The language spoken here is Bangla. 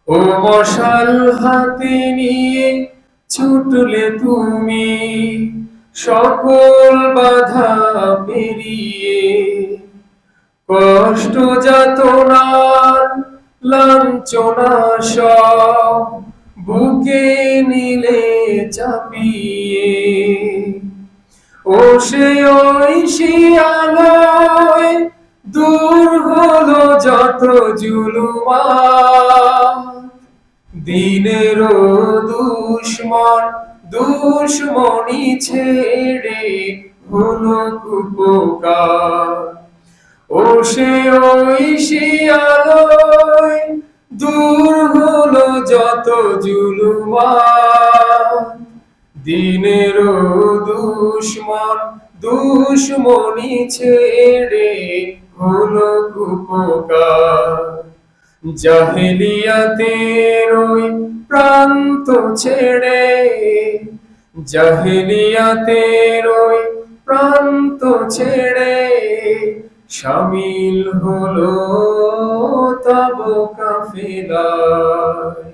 ও মশাল হাতে নিয়ে ছুটলে তুমি সকল বাধা পেরিয়ে, কষ্ট যাতনার লাঞ্ছনা সব বুকে নিলে চাপিয়ে। ও সে ঐশিয়ালয় দূর হলো যত জুলুমাত, দিনেরও দুশ্মনী ছেড়ে হলো উপকার। ও সে ঐশিয়ালয় দূর হলো যত জুলুমাত, দিনেরও দুশ্মনী ছেড়ে হলো উপকার। জাহেলিয়াতের ওই প্রান্ত ছেড়ে, জাহেলিয়াতের ওই প্রান্ত ছেড়ে শামিল হলো তব কাফেলায়।